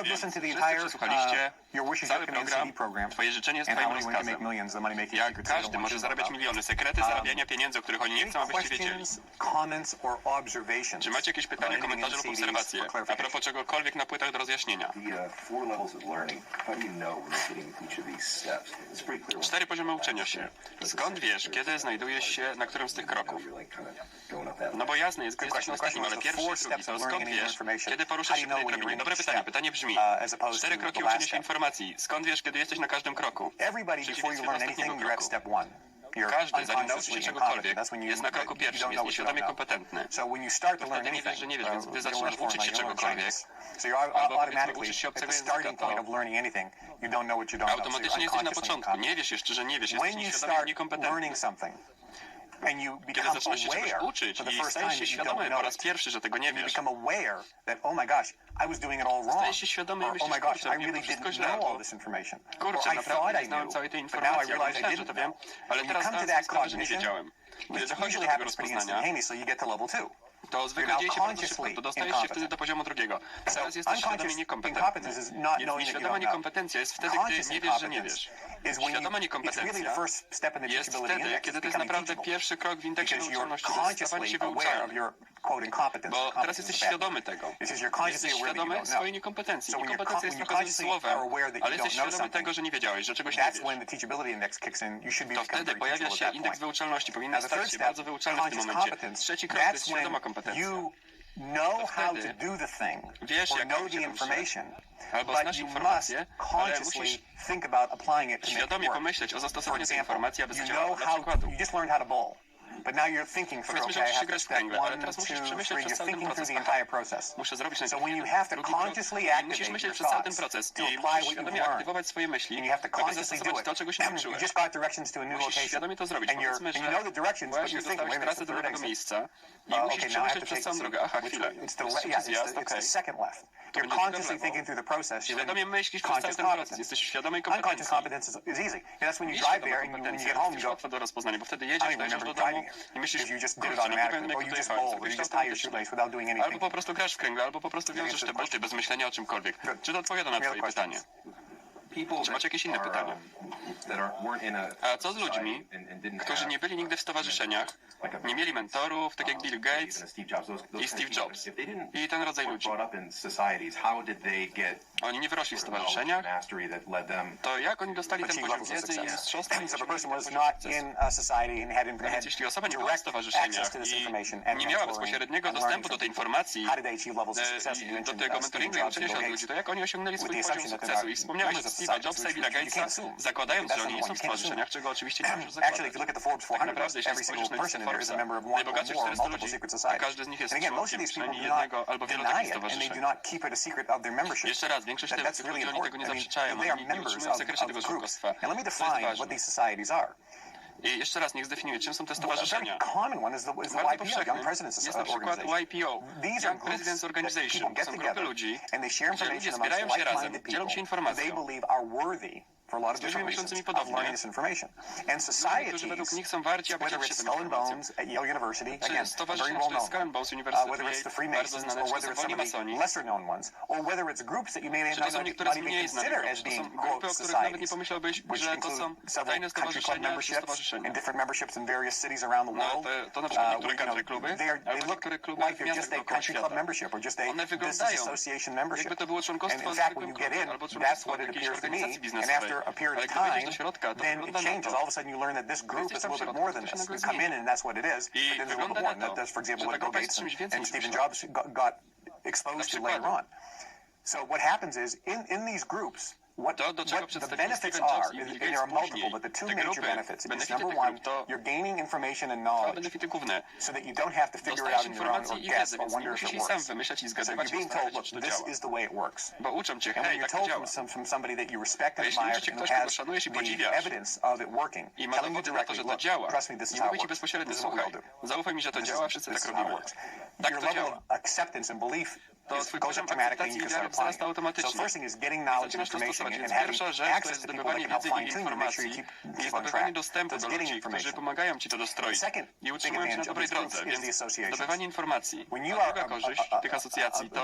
Więc wszyscy przesłuchaliście cały program, twoje życzenie jest twoim rozkazem. Jak każdy może zarabiać miliony, sekrety zarabiania pieniędzy, o których oni nie chcą, abyście wiedzieli. Czy macie jakieś pytania, komentarze lub obserwacje a propos czegokolwiek na płytach do rozjaśnienia? 4 poziomy uczenia się. Skąd wiesz, kiedy znajdujesz się na którymś z tych kroków? No bo jasne jest, gdy jesteś na ostatnim, ale pierwszy i drugi, to skąd wiesz, kiedy poruszasz się po tej drabinie? Dobre pytanie. Pytanie brzmi. 4 kroki uczenia się informacji. Skąd wiesz, kiedy jesteś na każdym kroku? Przeciwieństwie do ostatniego kroku. Każdy, zanim nauczy się czegokolwiek, jest na kroku pierwszym, jest nieświadomie kompetentny. To wtedy nie wiesz, że nie wiesz, więc gdy zaczynasz uczyć się czegokolwiek, albo powiedzmy uczysz się obcego języka, to automatycznie jesteś na początku. Nie wiesz jeszcze, że nie wiesz, jesteś nieświadomie niekompetentny. Kiedy zaczynasz się czegoś uczyć i stajesz się świadomy po raz pierwszy, że tego nie wiesz, stajesz się świadomy i myślisz, kurczę, mnie wszystko źle, albo kurczę, naprawdę nie znałem całej tej informacji, albo myślałem, że to wiem, ale teraz zdałem sobie sprawę, że nie wiedziałem. Kiedy dochodzi do tego rozpoznania, to zwykle dzieje się bardzo szybko, to dostajesz się wtedy do poziomu drugiego. Teraz jesteś świadomie niekompetentny. Więc nieświadoma niekompetencja jest wtedy, gdy nie wiesz, że nie wiesz. Świadoma niekompetencja jest wtedy, kiedy to jest naprawdę pierwszy krok w indeksie wyuczalności, to jest stawanie się wyuczalnym. Bo teraz jesteś świadomy tego. Jesteś świadomy swojej niekompetencji. Niekompetencja jest trochę złym słowem, ale jesteś świadomy tego, że nie wiedziałeś, że czegoś nie wiesz. To wtedy pojawia się indeks wyuczalności. Powinien stać się bardzo wyuczalny w tym momencie. Trzeci krok to jest świadoma kompetencja. To wtedy wiesz, jak robić informację, albo znasz informację, ale musisz świadomie pomyśleć o zastosowaniu tej informacji, aby zadziałała. Dla przykładu, powiedzmy, że musisz się grać w kręgle, ale teraz musisz przemyśleć przez cały ten proces. Muszę zrobić najpierw drugi krok. I musisz myśleć przez cały ten proces i musisz świadomie aktywować swoje myśli, aby zastosować to, czego się nauczyłeś. Musisz świadomie to zrobić. Powiedzmy, że właśnie dostałeś trasę do nowego miejsca i musisz przemyśleć przez całą drogę. Aha, chwilę. Jest trzeci zjazd, okej. To będzie lewo. Świadomie myślisz przez cały ten proces. Jesteś w świadomej kompetencji. Jest łatwo do rozpoznania, bo wtedy jedziesz, dojdziesz do domu i myślisz, kurczę, no nie wiem, jak tutaj jechać. Albo po prostu grasz w kręgle, albo po prostu wiążesz te buty bez myślenia o czymkolwiek. Czy to odpowiada na twoje pytanie? Czy macie jakieś inne pytania? A co z ludźmi, którzy nie byli nigdy w stowarzyszeniach, nie mieli mentorów, tak jak Bill Gates i Steve Jobs i ten rodzaj ludzi? Oni nie wyrośli w stowarzyszeniach, to jak oni dostali ten poziom wiedzy i mistrzostwa? Więc jeśli osoba nie była w stowarzyszeniach i nie miała bezpośredniego dostępu do tej informacji, do tego mentoringu i uczenia się od ludzi, to jak oni osiągnęli swój poziom sukcesu? I wspomniałeś o Steve'a Jobsa i Billa Gatesa, zakładając, że oni nie są w stowarzyszeniach, czego oczywiście nie możesz zakładać. Tak naprawdę, jeśli spojrzysz na listę Forbesa, najbogatszych 400 ludzi, to każdy z nich jest członkiem przynajmniej jednego albo wielu takich stowarzyszeń. Jeszcze raz, większość tych ludzi, oni tego nie zaprzeczają, oni nie utrzymują w sekrecie tego członkostwa. To jest ważne. I jeszcze raz, niech zdefiniuję, czym są te stowarzyszenia. Bardzo powszechny jest na przykład YPO, Young Presidents Organization. To są grupy ludzi, gdzie ludzie zbierają się razem, dzielą się informacją. Z ludźmi myślącymi podobnie. Ludzie, którzy według nich są warci, aby dzielić się tą informacją. Czy stowarzyszenia, czy to jest Skull and Bones University, bardzo znane, czy to są wolni masoni, czy to są niektóre z mniej znanych grup. To są grupy, o których nawet nie pomyślałbyś, że to są tajne stowarzyszenia czy stowarzyszenia. No, to na przykład niektóre country kluby, albo niektóre kluby w miastach dookoła świata. One wyglądają, jakby to było członkostwo w zwykłym klubie, albo członkostwo w jakiejś organizacji biznesowej. Ale gdy wejdziesz do środka, to wygląda na to. Jesteś tam w środku, to się nagle zmieni. I wygląda na to, że ta grupa jest czymś więcej niż myślałem. Na przykład, to, do czego przedstawili Steven Jobs i Bill Gates później, te grupy, benefity tych grup, to dwa benefity główne. Dostajesz informacji i wiedzę, więc nie musisz jej sam wymyślać i zgadywać i sprawdzać, czy to działa. Bo uczą cię, hej, tak to działa. A jeśli uczy cię ktoś, kogo szanujesz i podziwiasz i ma dowody na to, że to działa, nie mówi ci bezpośrednio, słuchaj, zaufaj mi, że to działa, wszyscy tak robimy. Tak to działa. To twój poziom akceptacji i wiary wzrasta automatycznie. Zaczynasz to stosować, więc pierwsza rzecz to jest zdobywanie wiedzy i informacji i zdobywanie dostępu do ludzi, którzy pomagają ci to dostroić i utrzymują cię na dobrej drodze, więc zdobywanie informacji. A druga korzyść tych asocjacji to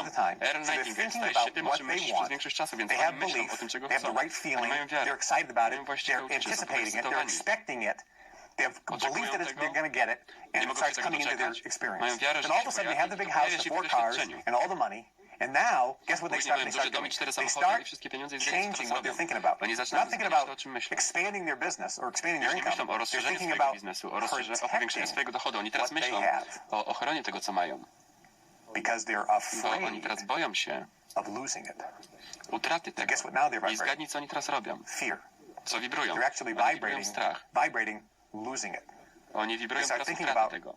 chcą. of the time. Earl So they're Nightingale thinking staje się about tym, o what czym they myślisz przez want. większość czasu, więc They oni have myślą belief, o tym, czego they have chcą. the right Oni feeling, mają wiarę. they're excited about Mają it, właściwe they're uczucie, są anticipating it, they're podekscytowani. expecting it, they have Oczekują belief that tego, they're going to get it, nie and it mogą starts się tego coming into their doczekać. experience. Mają wiarę, że Then all się of a sudden they pojawi, have the big to house, pojawia the się w 4 cars, doświadczeniu. and all the money, and now, guess what they Później mają start duży dom i doing? 4 They samochody i start wszystkie pieniądze i zwiedzić, changing co what they're robią. thinking about. Oni They're zaczynają not thinking myśleć o about czym myślą. expanding their business or expanding their Już nie income. myślą o They're rozszerzeniu thinking swojego about biznesu, o powiększeniu protecting swojego dochodu. Oni teraz what they myślą have. o ochronie tego, co mają. Because they're Bo oni afraid teraz boją się of losing it. utraty So tego. guess what now they're I vibrating? zgadnij, co oni teraz robią. Fear. Co wibrują. They're actually Oni wibrują strach. vibrating losing it. Oni wibrują They start teraz thinking utraty about tego.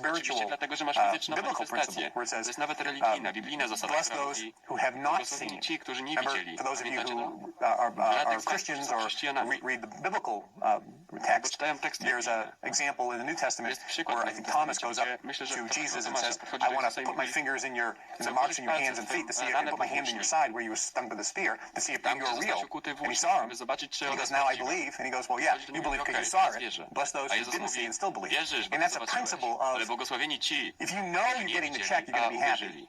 Oczywiście dlatego, że masz fizyczną biblical principle manifestację. where it To says, jest nawet religijna, biblijna zasada, bless która those mówi, who have not błogosławieni seen. ci, którzy nie Remember, widzieli. for those of you Pamiętacie who to? are Christians or read the biblical text, czytają tekst there's an example in the New Testament Jest przykład where I w think Nowym Thomas goes up Testamencie. Myślę, że to to Jesus and Tomasza says, podchodzi I do want Jezusa to i put my mówi, fingers in the chcę marks in your włożyć hands and palce feet to w see if, ranę and put my hand in your powłócznej. side where you were stung with a spear to see if Tam, you gdzie are zostałeś real. ukuty w And he łóżku, saw him. żeby zobaczyć, czy He ona goes, jest now I prawdziwa. believe. And he goes, well, yeah, Chodzi do you niego, believe because you okej, saw teraz it. wierzę. Bless those A who Jezus didn't see mówi, and still believe. wierzysz, bo And to that's a zobaczyłeś. principle Ale of, błogosławieni ci, if you know you're nie getting the widzieli, check, you're a going to be happy. uwierzyli.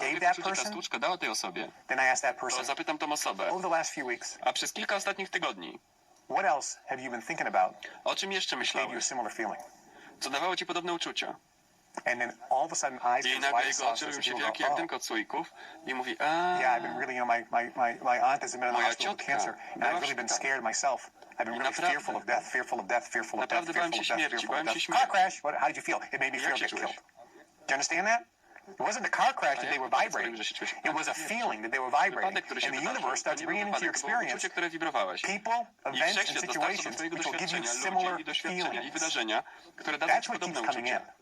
gave gdy that uczucie ta person, stłuczka dała tej osobie, then I asked that to person, zapytam tą osobę, over the last few weeks, a przez kilka ostatnich tygodni, what else have you been thinking about o czym jeszcze that gave you a myślałeś? similar feeling? Co dawało ci podobne uczucia? And then all of a sudden eyes I goes nagle wide as jego oczy saucers robią and się people wielkie go, jak oh, dymka od słoików i mówi, yeah, I've been really, my aunt has been in the Moja hospital with ciotka cancer, and była I've w really been szpitalu. scared myself. I've been really Naprawdę. fearful of death, fearful of death, fearful of death, Naprawdę bałem fearful się of death, śmierci, fearful of bałem się death. Car śmierci. crash, how did you feel? It made me Jak feel się get czułeś? killed. Do you understand that? It wasn't the car crash that they were vibrating. że się czujesz. It was a feeling that they were vibrating. Wypadek, który się And the wydarzył, universe to starts nie był bringing into your wypadek, to było experience uczucie, które wibrowałeś. people, I events, and wszechświat dostarcza do situations twojego which will give you doświadczenia similar ludzi i doświadczenia i feelings. wydarzenia, które dadzą That's ci what podobne keeps coming uczucie. in.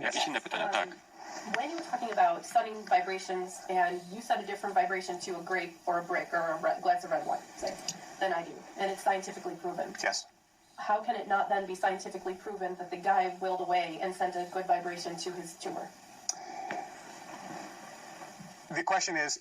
Jakieś inne pytania? Tak. When you were talking about studying vibrations, and you set a different vibration to a grape or a brick or a glass of red wine, say, than I do, and it's scientifically proven. Yes. How can it not then be scientifically proven that the guy willed away and sent a good vibration to his tumor? The question is,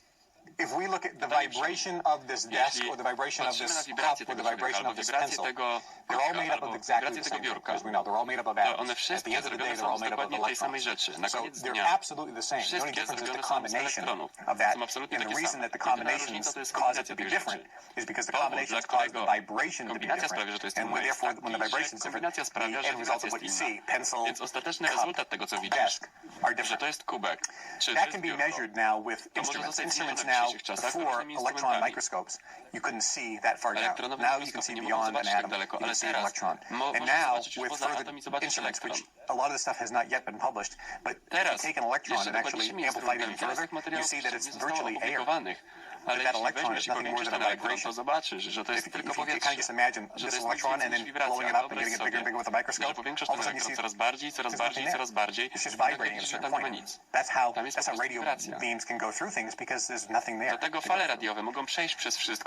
if we look at the vibration of this desk or the vibration of this cup or the vibration of this pencil, they're all made up of exactly the same thing, as we know. They're all made up of atoms. At the end of the day, they're all made up of electrons. So they're absolutely the same. The only difference is the combination of that. And the reason that the combinations cause it to be different is because the combinations cause the vibration to be different. And therefore, when the vibration is different, the end result of what you see, pencil, cup, desk, are different. That can be measured now with instruments. Instruments now, before electron microscopes, you couldn't see that far down. Now you can see beyond an atom, you can see an electron. And now, with further instruments, which a lot of the stuff has not yet been published, but if you take an electron and actually amplify it even further, you see that it's virtually air. But that electron is nothing more than a vibration. If you kind of just imagine this electron and then blowing it up and getting it bigger and bigger with a microscope, all of a sudden you see it's just vibrating at a certain point. That's how radio beams can go through things, because there's nothing there.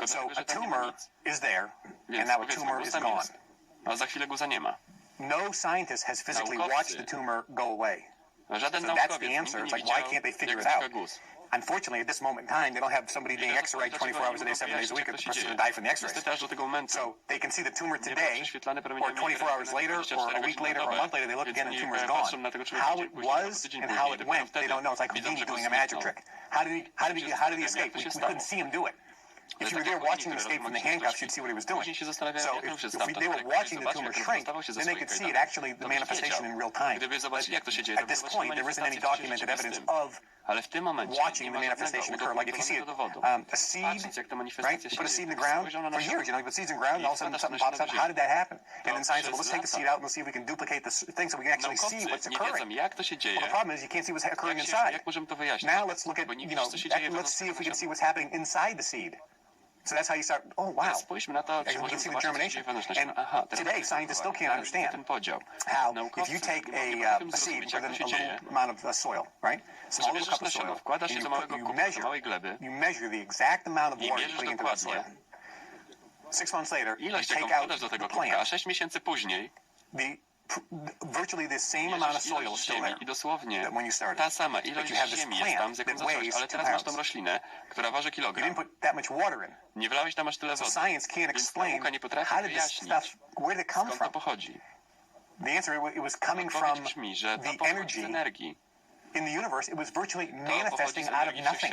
So a tumor is there, and now a tumor is gone. A za chwilę guza nie ma. No scientist has physically watched the tumor go away. So that's the answer. It's like, why can't they figure it out? Unfortunately, at this moment in time, they don't have somebody being X-rayed 24 hours a day, 7 days a week, and the person's going to die from the X-rays. So they can see the tumor today, or 24 hours later, or a week later, or a month later, they look again and the tumor's gone. How it was and how it went, they don't know. It's like Houdini doing a magic trick. How did he escape? We couldn't see him do it. If you were there watching him escape from the handcuffs, you'd see what he was doing. So if they were watching the tumor shrink, then they could see it actually, the manifestation in real time. At this point, there isn't any documented evidence of watching the manifestation occur. Like if you see a seed, right? You put a seed in the ground for years, you put seeds in the ground and all of a sudden something pops up. How did that happen? And then science said, well, let's take the seed out and let's see if we can duplicate this thing so we can actually see what's occurring. Well, the problem is you can't see what's occurring inside. Now let's look at, let's see if we can see what's happening inside the seed. So that's how you start, oh wow, and we can see the germination. And today, scientists still can't understand how, if you take a seed, put in a little amount of soil, right? Small little cup of soil, and you measure the exact amount of water you're putting into that soil. 6 months later, you take out the plant. Virtually the same amount of soil is still there that when you started. But you have this plant that weighs 2 pounds. You didn't put that much water in. So science can't explain how did this stuff, where did it come from? The answer, it was coming from the energy in the universe. It was virtually manifesting out of nothing.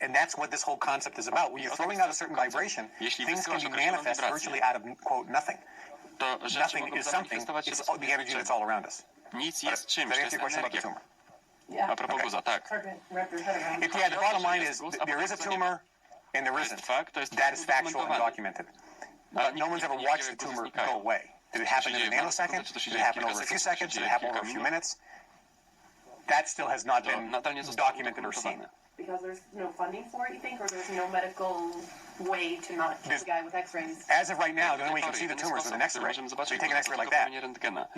And that's what this whole concept is about. When you're throwing out a certain vibration, things can be manifest virtually out of, quote, nothing. Nothing is something. It's the energy that's all around us. Nic jest czymś, to to answer your question about the tumor? Yeah. A propos guza, tak. Yeah, the bottom line is there is a tumor and there isn't. That is factual and documented. No one's ever watched the tumor go away. Did it happen in a nanosecond? Did it happen over a few seconds? Did it happen over a few minutes? That still has not been documented or seen. Because there's no funding for it, you think, or there's no medical way to not kill the guy with X-rays? As of right now, the only way you can see the tumor is with an X-ray. So you take an X-ray like that. You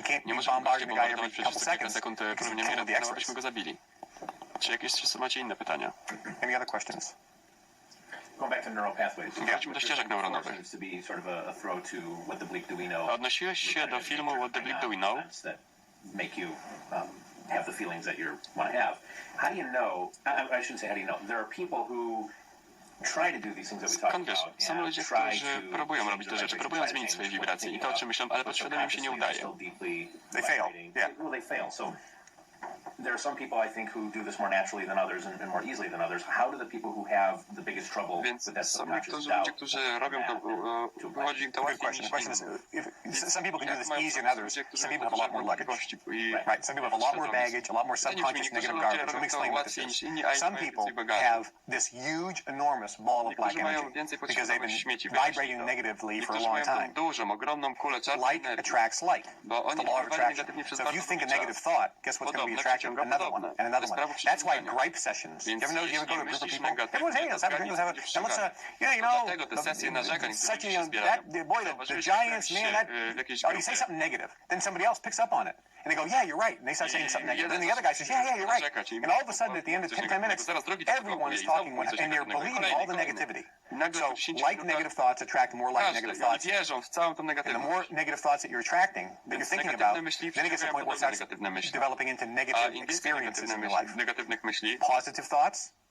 can't be bombarding the guy every couple seconds because you kill with the X-rays. Czy jakieś macie inne pytania? Any other questions? Going back to neural pathways. Wróćmy do ścieżek neuronowych. Odnosiłeś się do filmu What the Bleep Do We Know? Have the feelings that you want to have. How do you know? I shouldn't say how do you know. There are people who try to do these things that we talked about. Są ludzie, którzy próbują robić te rzeczy, próbują zmienić swoje wibracje i to, o czym myślą, ale podświadomie im się nie udaje. They fail. Yeah. Well, they fail. So there are some people, I think, who do this more naturally than others and more easily than others. How do the people who have the biggest trouble with that subconscious doubt? Którzy robią to, wychodzi im to łatwiej niż some people can do this easier than others. Some people have a lot more luggage. Right. Some people have a lot more baggage, a lot more subconscious negative garbage. Let me explain what this is. Some people have this huge, enormous ball of black energy because they've been vibrating negatively for a long time. Like attracts like. The law of attraction. So if you think a negative thought, guess what's going to be attracted? Another one, and another one. That's why gripe sessions. You ever go to a group of people? Everyone's, hey, let's have a drink, let's have a... And let's, the Giants, man, you say something negative. Then somebody else picks up on it. And they go, yeah, you're right. And they start saying something negative. Then the other guy says, yeah, you're right. And all of a sudden, at the end of 10 minutes, everyone is talking, and they're believing all the negativity. So, like negative thoughts attract more like negative thoughts. And the more negative thoughts that you're attracting, that you're thinking about, then it gets to the point where it starts developing into negative experiences in your life. Positive thoughts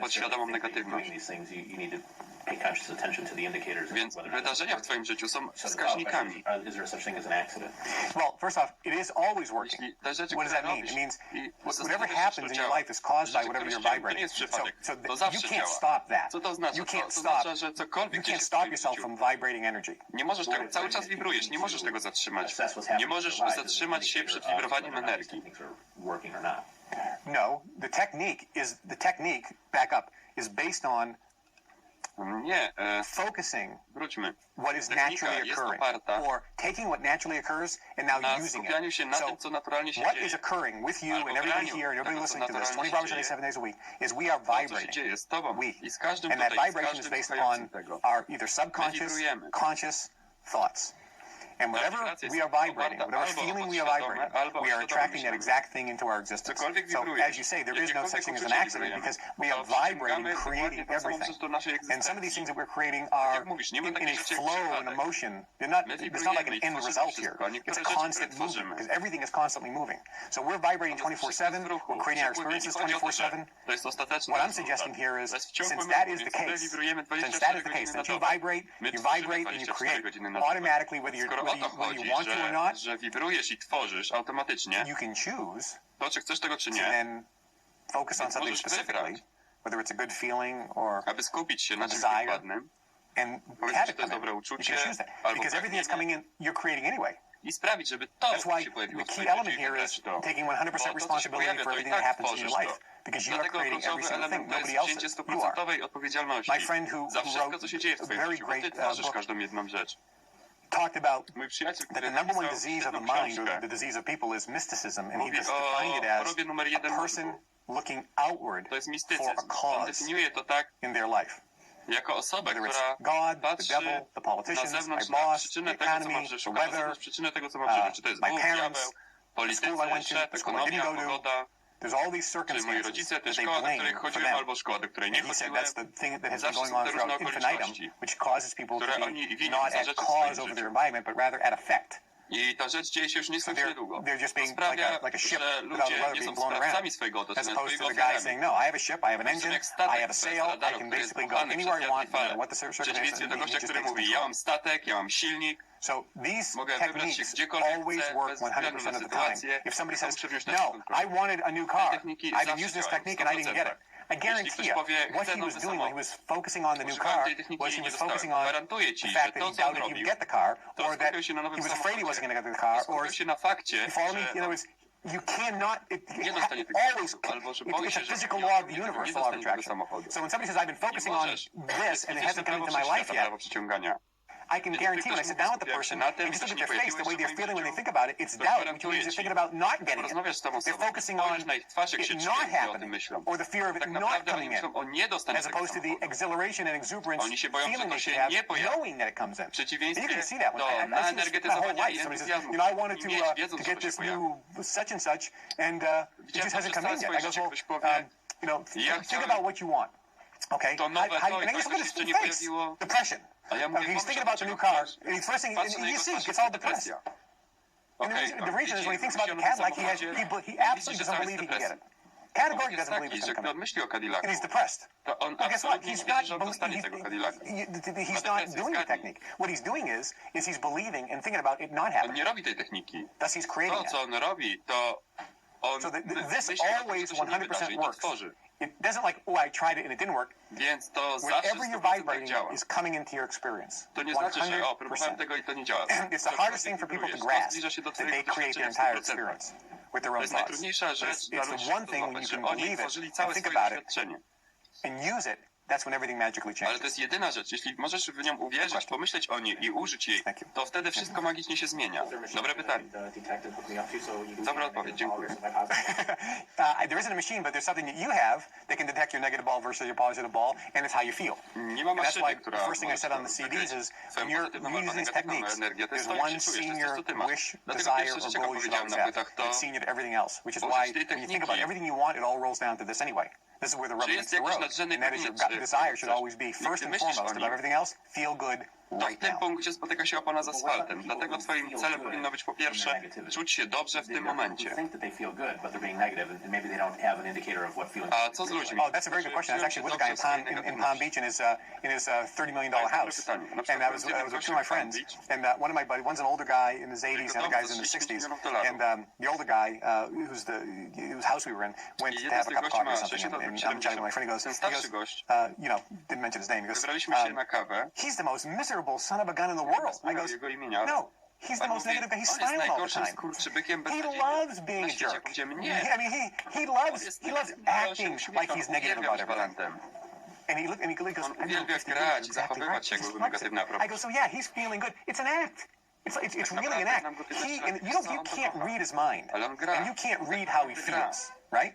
podświadomą negatywność. Więc wydarzenia w twoim życiu są wskaźnikami. Well, first off, it is always working. Jeśli te rzeczy, What does które that mean? robisz It means i whatever happens in your life is caused by whatever you're to vibrating. nie jest przypadek, So to you zawsze can't działa. stop that. Co to oznacza? You can't To stop. oznacza, że You cokolwiek dzieje can't się w stop twoim yourself życiu, from vibrating energy. nie możesz tego, cały czas wibrujesz, nie możesz tego zatrzymać. Nie możesz zatrzymać się przed wibrowaniem energii. No, the technique, back up, is based on Nie, focusing wróćmy. what is Technika naturally jest occurring, oparta or taking what naturally occurs and now na using skupianiu it. się na So tym, co naturalnie się what dzieje. is occurring with you Albo and everybody graniu here and everybody tego, co listening to this, naturalnie 24 się hours a day, dzieje. 7 days a week, is we are To, co się vibrating. dzieje z tobą We. i z każdym And that tutaj, z vibration is każdym based słuchającym on tego. our either subconscious, wibrujemy. conscious thoughts. And whatever we are vibrating, whatever feeling we are vibrating, we are attracting that exact thing into our existence. So as you say, there is no such thing as an accident because we are vibrating, creating everything. And some of these things that we're creating are in a flow, in a motion. It's not like an end result here. It's a constant movement because everything is constantly moving. So we're vibrating 24/7. We're creating our experiences 24/7. What I'm suggesting here is, since that is the case, that you vibrate and you create automatically, whether you want to or not, że wibrujesz i tworzysz automatycznie, you can choose to czy chcesz tego czy to nie, then focus on something specifically, whether it's a good feeling or aby skupić się na czymś desire, dokładnym and powiedzieć, have że it to jest come in. dobre You uczucie, can choose that albo because everything that's coming in, you're creating anyway. i sprawić, żeby to That's why się pojawiło the w key twoim element życiu i here is wybrać to. taking 100% responsibility for everything that happens in your life because you are Dlatego creating every kluczowy single thing. element to Nobody jest else wzięcie is. You are. 100% odpowiedzialności My friend who za wszystko, wrote co się dzieje w a twoim very życiu, bo ty great tworzysz book każdą jedną rzecz. talked about Mój przyjaciel, that który the number one napisał disease of the jedną mind, or książkę, the disease of people, is mysticism, and he mówi just o defined it as chorobie numer jeden a person mózgu. looking outward To jest for mistycyzm. a On cause definiuje to tak, in their life. jako osobę, Whether it's która God, the patrzy devil, the na politicians, my zewnątrz, na boss, przyczynę the tego, co ma economy, w życiu, the szuka na weather, zewnątrz przyczynę tego, co ma w życiu. Czy to jest my Bóg, parents, diabeł, the school I politycy, went to, szef, the school I ekonomia, didn't go to. pogoda, There's all these czy moi circumstances rodzice, that te they szkoły, do blame których for chodziłem, them. albo szkoły, do której nie And he said chodziłem. that's the thing that has been Zawsze going są on te różne throughout infinitum, okoliczności, which causes people które to oni be winią not za at rzeczy w cause swoim over their życiu. environment, but rather at effect. I ta rzecz dzieje się już So nieskończenie długo. they're just To being sprawia, like a ship że without a ludzie rudder nie są being blown sprawcami around, swojego as otoczenia, opposed to swojego the guy ofiarami. saying, no, I have a ship, I have an engine, Jak I statek have a sail, I radaru, can który jest basically go buchany anywhere I przez want, wiatr i no fale. matter what the W circumstances, przeciwieństwie do and he gościa, just który takes mówi, control. ja mam statek, ja mam silnik, So these mogę wybrać się techniques gdziekolwiek always chcę, work bez względu 100% na of the time. sytuację. If somebody To says, muszę wziąć na no, kontrolę. I wanted a new car, techniki I've been zawsze using this działają, technique and I didn't get it. 100%. I guarantee ktoś you, powie, what chcę he was nowy doing when he samochód, was focusing on the new używałem car tej techniki was i he nie was dostałem. focusing on Gwarantuję ci, the że fact that to, he co on doubted he would robił, get the car, to or that skupił się na nowym he was afraid he samochodzie. wasn't going to get the car, or skupił się na fakcie, you follow me? że In other words, you cannot, nie dostanie tego always, samochodu, albo że boi it's się, a że physical nie law of the osiągnie tego, universe, nie law of dostanie tego attraction. samochodu. So when somebody says, I've been focusing on możesz. this and it hasn't come into my life yet, Prawo przyciągania. I can guarantee when I sit down with the person and just look at their face, the way they're feeling when they think about it, it's doubt, which means they're thinking about not getting it. Porozmawiasz z tą They're osobą, focusing on spojrzysz na ich twarz, jak się it czują not i o tym happening, myślą. or the fear of it Tak not naprawdę coming oni myślą in, o niedostaniu as tego opposed to the samochodu. exhilaration and exuberance Oni się boją, że feeling to they się should have, nie pojawi. knowing that it comes in. W And przeciwieństwie you can see that when do I've seen this my whole naenergetyzowania i life. Somebody says, entuzjazmu. you know, I wanted Mieć, to wiedząc, get co się this pojawi. new such and such, and it Widziałem just hasn't to come in przez yet. I całe go, swoje well, życie, ktoś powie, you know, ja think chciałem about what you want. Okay, to nowe to i and I just to, look at co się his nie face, pojawiło. depression. A ja mówię, He's pomyśl thinking o about the tym, new czego car, chcesz. and he's first thing, Patrzę and na you jego see, twarz, gets all jest depressed. depresja. And Okej, the reason is when he thinks about the myśli o Cadillac, nowym he absolutely samochodzie, doesn't believe he can get it. Powód Categorically jest doesn't believe taki, it's że going to gdy come on in. myśli o Cadillacu, And he's depressed. to on Well, guess what? absolutnie He's nie not, wierzy, że on dostanie tego Cadillacu. he's not doing the technique. What he's doing is he's believing and thinking about it not On happening. nie robi tej techniki. Thus he's creating To, it. co on robi, to on So this myśli o tym, always co się nie wydarzy 100% i to works. tworzy. It doesn't like, oh, I tried it and it didn't work. Więc to zawsze Wherever you're 100% tak vibrating działa. is coming into your experience. To nie znaczy, że o, próbowałem 100%. tego i to nie działa. It's the hardest thing for people to grasp, that they create their entire experience with their To own jest thoughts. najtrudniejsza rzecz dla It's ludzi, the one thing when you że can oni believe tworzyli it całe and think swoje about it doświadczenie. and use it. That's when everything magically Ale to changes. jest jedyna rzecz. Jeśli możesz w nią uwierzyć, pomyśleć o niej i użyć jej, Thank you. to wtedy wszystko magicznie się zmienia. Dobre pytanie. Dobra odpowiedź, dziękuję. There isn't a machine, but there's something that you have that can detect your negative ball versus your positive ball, and it's how you feel. Nie ma And that's why maszyny, the która first thing I said on the CDs is when you're using these techniques, there's one senior wish, desire, or goal you should always have. It's senior to everything else, which is why when you think about everything you want, it all rolls down to this anyway. This is where the rubber meets the road. And that is your gut desire should always be first and foremost above everything else, feel good To w right tym now. punkcie spotyka się opona z asfaltem. Dlatego twoim celem powinno być po pierwsze czuć się dobrze w tym momencie. A co z ludźmi? Oh, that's a very good question. I was actually with a guy in Palm Beach in his $30 million house, and I was with two of my friends. And one of my buddies, one's an older guy in his 80s, the other guy's in his 60s. And the older guy, whose house we were in, went to have a cup of coffee or something. And I'm chatting with my friend. He goes, you know, didn't mention his name. He goes, Wybraliśmy się na kawę. he's the most miserable son of a gun in the world. I goes, Jego imienia. no. He's the most negative guy. He's On jest smiling all the najgorszym time. skurczybykiem He beznadziejnym loves being na a świecie. jerk. Powiedziemy I nie. mean, he loves acting like he's negative about everything. And he goes, On uwielbia grać i zachowywać się, jakby był negatywny a propos. I go, so yeah, he's feeling good. It's an act. It's really an act. And you can't read his mind, Ale on gra. and you can't read how he feels, right?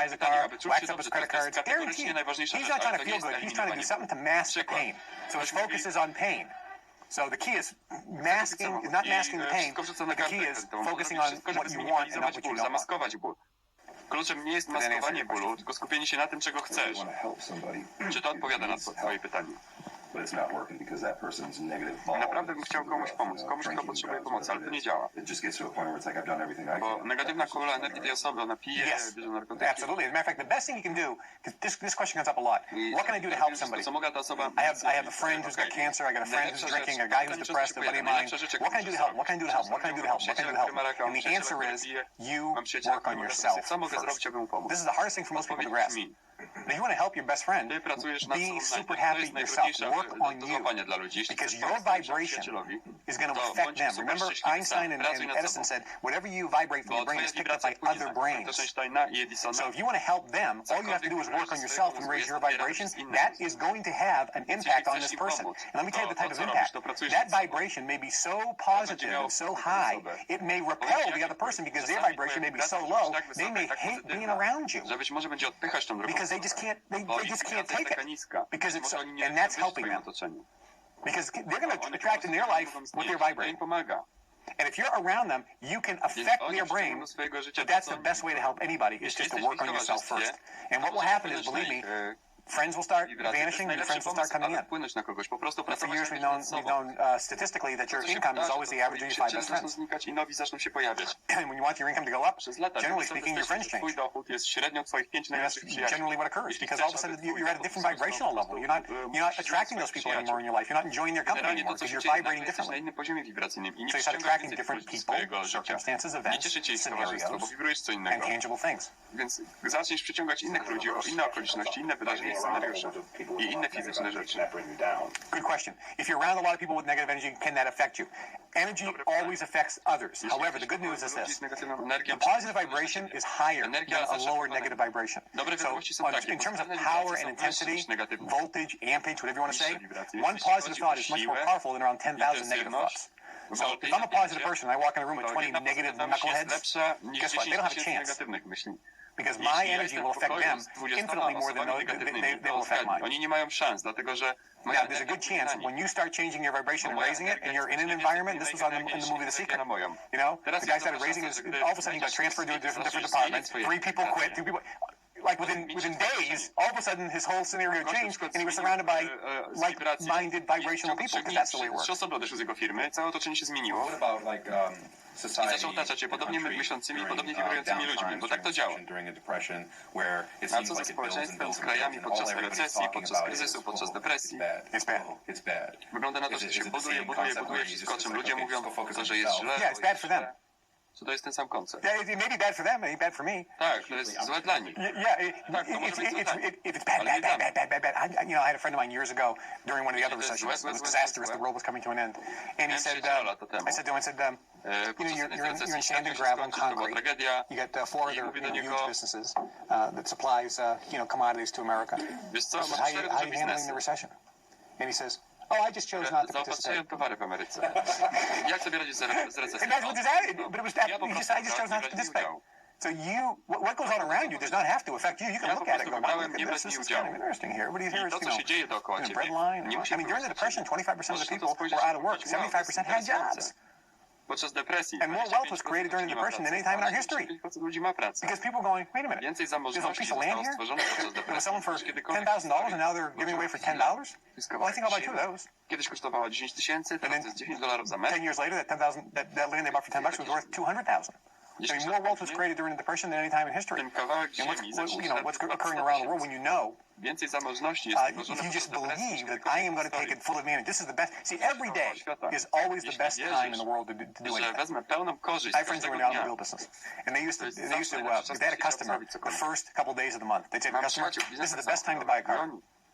buys a pytanie, car, aby czuć whacks się up his dobrze, credit to jest cards. kategorycznie Guaranteed. najważniejsza He's rzecz, not ale trying to to nie feel jest good. He's trying to do eliminowanie something to bólu. mask the Przykład. pain. So his Ktoś focus mówi, is on pain. So the key is masking, not masking the pain, wszystko wrzuca na but the key kartę is kredytową. focusing Zrobić on wszystko, what żeby you want and not zminimalizować what you ból, don't want. zamaskować ból. Kluczem nie jest maskowanie bólu, tylko skupienie się na tym, czego chcesz. Czy to odpowiada na twoje pytanie? but it's not working because that person's negative ball. Naprawdę bym chciał komuś pomóc, komuś, kto potrzebuje pomocy, ale to nie działa. It just gets to a point where it's like I've done everything I Bo can. negatywna kula energii tej osoby, ona pije, Yes, bierze narkotyki. absolutely. As a matter of fact, the best thing you can do, because this question comes up a lot. What can I do to help somebody? Co mogła ta osoba I have a friend who's got cancer. I got a friend who's drinking. A guy who's depressed. A buddy of mine. What can I do to help? What can I do to help? What can I do to help? What can I do to help? And the answer is you work on yourself Co mogę zrobić, first. aby mu pomóc? This is the hardest thing for most people to grasp. If you want to help your best friend, Ty pracujesz nad be sobą super najpierw. To happy jest yourself. najtrudniejsze Work on do you. złapania dla ludzi. Jeśli Because chcesz your pomóc vibration przyjacielowi, is going to to affect bądź them. super Remember, szczęśliwy Einstein sam. and Pracuj nad Edison sobą. said, whatever you vibrate from Bo your brain twoja is picked up wibracja by wpłynie other na brains. Einsteina i Edisona. So if you want to help them, all you have to do is work on yourself and raise your vibration. That is going to have an impact on this person. And let me tell you the type of impact. That vibration may be so positive and so high, it may repel the other person because their vibration may be so low, they may hate being around you Że być może będzie odpychać tą drugą because they just can't, they just can't take taka it. niska. Because Być it's, może oni nie and that's lubią helping w them. swoim otoczeniu. Because they're going to attract in their life what they're To vibrating. im pomaga. And if you're around them, you can affect their brain. But that's the best way to help anybody is just to work on yourself first. And what will happen is, believe me, friends will start vanishing and friends will start coming in. Wpłynąć na kogoś, po prostu For pracować years nad we've known statistically that your income is always the average of your 5 best zaczną friends. znikać i nowi zaczną się pojawiać. And when you want your income to go up, Przez lata generally speaking, your friends change. twój dochód jest średnią twoich 5 And najlepszych that's przyjaciół. generally what occurs because all of a sudden you're at a different vibrational level. You're not attracting those people anymore in your life. You're not enjoying their company Generalnie anymore to, co because się you're dzieje, vibrating jesteś na differently. innym poziomie wibracyjnym i nie So you start przyciągasz attracting więcej different ludzi do people, swojego życia. circumstances, Nie events, cieszy cię ich towarzystwo, bo scenarios, wibrujesz co and innego. tangible things. Więc zaczniesz przyciągać innych ludzi, inne okoliczności, inne wydarzenia, scenariusze i inne fizyczne rzeczy. Good question. If you're around a lot of people with negative energy, can that affect you? Energy always affects others. However, the good news is this. The positive vibration is higher than a lower negative vibration. So in terms of power and intensity, voltage, ampage, whatever you want to say, one positive thought is much more powerful than around 10,000 negative thoughts. So if I'm a positive person and I walk in a room with 20 negative knuckleheads, guess what? They don't have a chance. Because my energy will affect them infinitely more than they will affect mine. Oni nie mają szans, dlatego że Now, there's a good chance when you start changing your vibration and raising it, and you're in an environment. This was in the movie The Secret. You know, the guy started raising it. All of a sudden, he got transferred to a different department. 3 people quit. 2 people. Like within days, all of a sudden his whole scenario changed, and he was surrounded by like-minded vibrational people, because that's the way it works. 3 osoby odeszły z jego firmy, całe otoczenie się zmieniło. What about like I zaczął otaczać się podobnie myślącymi, podobnie wibrującymi ludźmi, bo tak to działa. A co ze społeczeństwem, z krajami podczas recesji, podczas kryzysu, podczas depresji? It's bad. Wygląda na to, że się buduje wszystko, o czym ludzie mówią, to, że jest źle. Yeah, it's bad for them. Czy to jest ten sam koncept? Yeah, it may be bad for them, it ain't bad for me. Tak, to jest złe dla nich. Yeah, if it's bad. I had a friend of mine years ago during one of the other recessions. It was disastrous. The world was coming to an end, and he said, I said to him, you're in sand and gravel and concrete. You got 4 other huge businesses that supplies commodities to America. Wiesz co, How are you handling the recession? And he says, oh, I just chose not to participate. Zaopatrzyłem towary w Ameryce. Jak sobie radzić z recesją? And that's what I just chose not to participate. So what goes on around you does not have to affect you. You can look at it and go, wow, look at this. This is kind of interesting here. Everybody here is, in the bread line. I mean, during the Depression, 25% of the people were out of work. 75% had jobs. Podczas depresji. And more wealth was created during the Depression than any time in our history. Ludzi ma pracę. Because people are going, wait a minute, Więcej there's a zamożności piece of land zostało here stworzone podczas that was selling for depresji. $10,000 and now they're giving away for $10? Well, I think I'll buy 2 of those. Kiedyś kosztowała 10 tysięcy, teraz jest $10 za metr. 10 years later, that land they bought for $10 was worth $200,000. I mean, more wealth was created during the Depression than any time in history. Ten kawałek And ziemi what's occurring around the world when you know, więcej zamożności jest if you just believe that I am going to take it full advantage, this is the best. See, every day is always the best time in the world to do że anything. wezmę pełną korzyść I have friends who każdego are in the dnia. automobile business, and they used to if they had a customer the first couple days of the month, they'd say to the customer, "This is the best time to buy a car."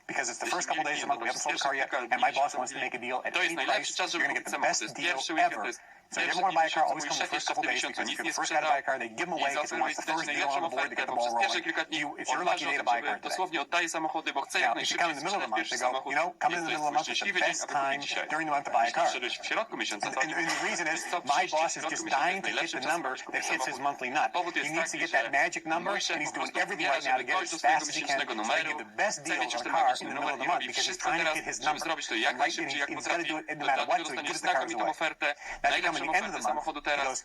Because it's the first couple days of the month, we haven't sold a car yet, and my boss wants to make a deal at any price. You're going to get the best deal ever. So if you ever want to buy a car, always come the first couple days, because if you're the first guy to buy a car, they give them away because they want the first deal on the board to get the ball rolling. It's your lucky day to buy a car today. Dosłownie oddaję samochody, bo chcę Now, if you come in the middle of the month, they go, come in the middle of the month, it's the best time during the month to buy a car. W środku miesiąca to And the reason is, my boss is just dying to hit the number that hits his monthly nut. He needs to get that magic number, and he's doing everything right now to get it as fast as he can, so he can get the best deals on a car in the middle of the month, because he's trying to hit his number. And he's got to do it no matter what, so he gives the cars away. Now, if you come at the end of the month, he goes,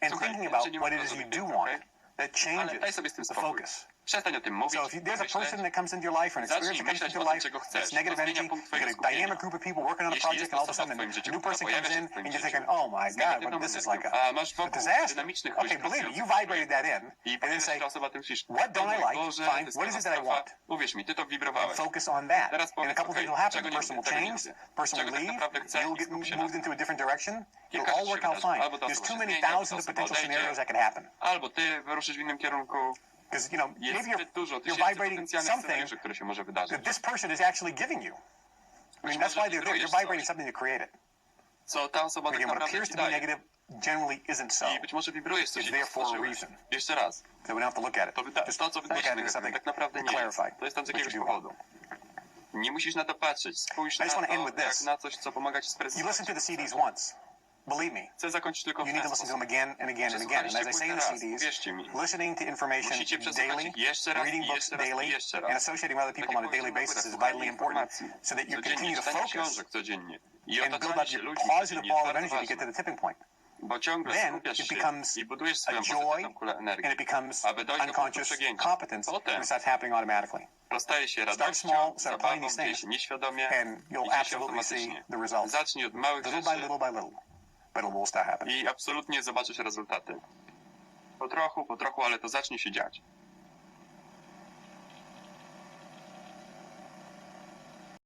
and Słuchaj, thinking about czy nie what it można is you zrobić do okej? want, that Ale daj changes sobie z tym the spokój. focus. Przestań o tym mówić, So if there's a myśleć. person that comes into your life or an experience Zacznij that comes myśleć into o your tym, life czego that's chcesz. negative To zmienia energy, punkt you twojego get a skupienia. dynamic group of people working on a Jeśli project jest and all of a osoba w sudden twoim a życiu, new która person pojawia comes się in w twoim and you're życiu, thinking, oh my z God, negatywną this is energią, like a a masz wokół disaster. dynamicznych Okay, ludzi believe me, you pracujących vibrated that in i and then powiesz, say, ta osoba tym myślisz, what don't I o mój like? Boże, Fine, to jest what is it that I katastrofa. want? Uwierz mi, ty to And wibrowałeś. focus on that. Teraz And a powiedz, couple okej, things will happen. czego The nie person lubię, will czego nie change, lubię. person will Czego tak leave, naprawdę chcę you'll i get skup się na moved into a different direction. It'll Kilka all rzeczy work się out wydarzy. fine. Albo ta There's osoba too się many zmieni, albo ta thousands of osoba potential odejdzie. scenarios that could happen. Albo ty wyruszysz w innym kierunku. Because, you know, Jest maybe zbyt dużo you're tysięcy vibrating potencjalnych something scenariuszy, które się może wydarzyć. that this person is actually giving you. I mean, that's why they're there. You're vibrating something to create it. co ta osoba tak Again, what naprawdę appears ci to be daje. negative generally isn't so. I być może wibrujesz coś It's there for a stworzyłeś. reason. Jeszcze raz. So we don't have to look at it. To, co wydaje się negatywne, tak naprawdę nie jest. To jest tam z jakiegoś powodu. Nie musisz na to patrzeć. Spójrz I just na wanna end to with jak this. na coś, co pomaga ci You sprecyzować. listen to the CDs once. Believe me, Chcę zakończyć tylko you w need ten to listen to sposób. them again and again and again. And as I say in the CDs, Wierzcie mi. listening to information Musicie przesłuchać daily, ich jeszcze raz, reading i books jeszcze raz, i daily, jeszcze raz. and associating with other people on a daily basis is vitally important so that you continue Codziennie, to czytanie focus książek codziennie. I and build otaczanie up się your ludźmi positive codziennie ball jest of bardzo energy to get to ważne. the tipping point. Bo ciągle Then skupiasz it się becomes i budujesz a swoją joy pozytywną kulę and energii. it becomes Aby dojść do punktu unconscious przegięcia. competence Potem and it starts happening automatically. to staje się Start radością, small, start zabawą, applying these dzieje things, się nieświadomie and you'll i dzieje się absolutely see automatycznie. the results. Zacznij od małych Little by rzeczy little by little, but it will start happening. i absolutnie zobaczysz rezultaty. Po trochu, ale to zacznie się dziać.